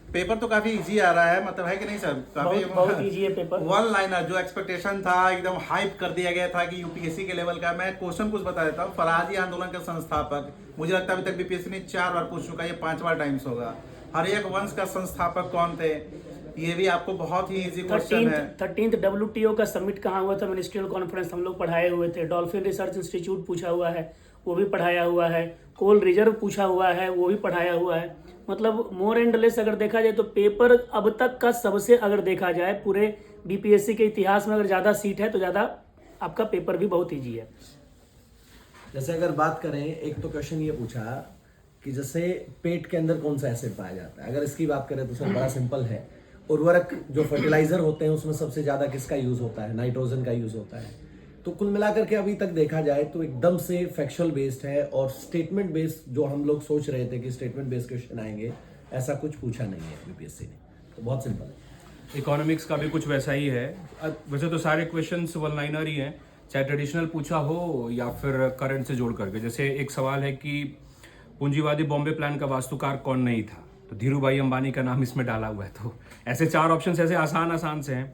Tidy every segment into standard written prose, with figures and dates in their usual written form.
Paper तो काफी easy आ रहा है, मतलब है कि नहीं सर? काफी बहुत इजी है पेपर। वन लाइनर जो एक्सपेक्टेशन था एकदम हाइप कर दिया गया था कि यूपीएससी के लेवल का। मैं क्वेश्चन कुछ बता देता हूँ। फराजी आंदोलन के संस्थापक, मुझे लगता है अभी तक बीपीएससी ने 4 बार पूछ चुका है, ये 5वां टाइम्स होगा। हरियक वंश का संस्थापक कौन थे? ये भी आपको बहुत ही इजी क्वेश्चन है। 13th WTO का समिट कहाँ हुआ था? मिनिस्ट्रियल कॉन्फ्रेंस हम लोग पढ़ाए हुए थे। डॉल्फिन रिसर्च इंस्टीट्यूट पूछा हुआ है, वो भी पढ़ाया हुआ है। कोल रिजर्व पूछा हुआ है, वो भी पढ़ाया हुआ है। मतलब मोर एंड लेस अगर देखा जाए तो पेपर अब तक का सबसे, अगर देखा जाए पूरे बीपीएससी के इतिहास में, अगर ज़्यादा सीट है तो ज़्यादा आपका पेपर भी बहुत ईजी है। जैसे अगर बात करें, एक तो क्वेश्चन ये पूछा कि जैसे पेट के अंदर कौन सा एसिड पाया जाता है। अगर इसकी बात करें तो सर बड़ा सिंपल है। उर्वरक जो फर्टिलाइजर होते हैं उसमें सबसे ज्यादा किसका यूज होता है? नाइट्रोजन का यूज होता है। तो कुल मिलाकर के अभी तक देखा जाए तो एकदम से फैक्चुअल बेस्ड है, और स्टेटमेंट बेस्ड जो हम लोग सोच रहे थे कि स्टेटमेंट बेस्ड क्वेश्चन आएंगे, ऐसा कुछ पूछा नहीं है बीपीएससी ने। तो बहुत सिंपल है। इकोनॉमिक्स का भी कुछ वैसा ही है। वैसे तो सारे क्वेश्चंस वन लाइनर ही हैं, चाहे ट्रेडिशनल पूछा हो या फिर करंट से जोड़ करके। जैसे एक सवाल है कि पूंजीवादी बॉम्बे प्लान का वास्तुकार कौन नहीं था, तो धीरू भाई अंबानी का नाम इसमें डाला हुआ है। तो ऐसे 4 ऑप्शन ऐसे आसान से हैं।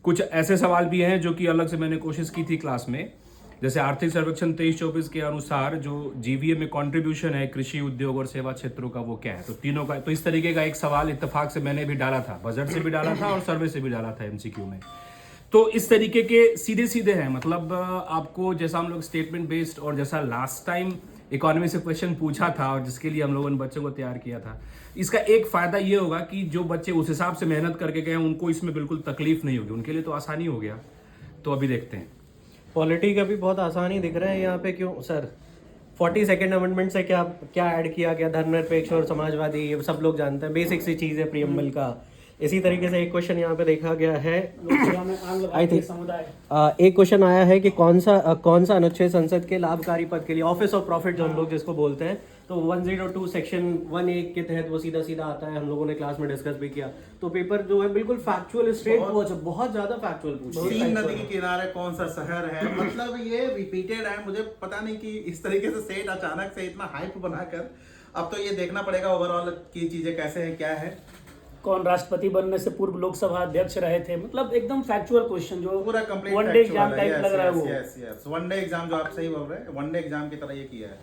कुछ ऐसे सवाल भी हैं जो कि अलग से मैंने कोशिश की थी क्लास में। जैसे आर्थिक सर्वेक्षण 23-24 के अनुसार जो जीवीए में कंट्रीब्यूशन है कृषि, उद्योग और सेवा क्षेत्रों का, वो क्या है? तो तीनों का, तो इस तरीके का एक सवाल इत्तेफाक से मैंने भी डाला था, बजट से भी डाला था और सर्वे से भी डाला था एमसीक्यू में। तो इस तरीके के सीधे हैं। मतलब आपको जैसा हम लोग स्टेटमेंट बेस्ड और जैसा लास्ट टाइम इकोनॉमी से क्वेश्चन पूछा था और जिसके लिए हम लोगों ने बच्चों को तैयार किया था, इसका एक फायदा ये होगा कि जो बच्चे उस हिसाब से मेहनत करके गए उनको इसमें बिल्कुल तकलीफ नहीं होगी, उनके लिए तो आसानी हो गया। तो अभी देखते हैं। पॉलिटी का भी बहुत आसानी दिख रहा है यहाँ पे। क्यों सर? 42nd अमेंडमेंट से क्या क्या ऐड किया गया? धर्मनिरपेक्ष और समाजवादी, ये सब लोग जानते हैं, बेसिक सी चीज़ है प्रियम्बल का। इसी तरीके से एक क्वेश्चन यहाँ पे देखा गया है, आई थिंक एक क्वेश्चन आया है कि कौन सा अनुच्छेद संसद के लाभकारी पद के लिए, ऑफिस ऑफ प्रॉफिट जो हम लोग जिसको बोलते हैं, तो 102 सेक्शन 1A के तहत वो सीधा आता है। हम लोगों ने क्लास में डिस्कस भी किया। तो पेपर जो है बिल्कुल फैक्चुअल, स्ट्रेट बहुत ज्यादा फैक्चुअल पूछा। सीन नदी के किनारे कौन सा शहर है? मतलब ये रिपीटेड है। मुझे पता नहीं कि इस तरीके से सेट अचानक से इतना हाइप बनाकर, अब तो ये देखना पड़ेगा ओवरऑल की चीजें कैसे है, क्या है। कौन राष्ट्रपति बनने से पूर्व लोकसभा अध्यक्ष रहे थे? मतलब एकदम फैक्चुअल क्वेश्चन जो पूरा complete one day exam type लग रहा है वो। वन डे एग्जाम जो आप सही बोल रहे हैं, वन डे एग्जाम की तरह ये किया है।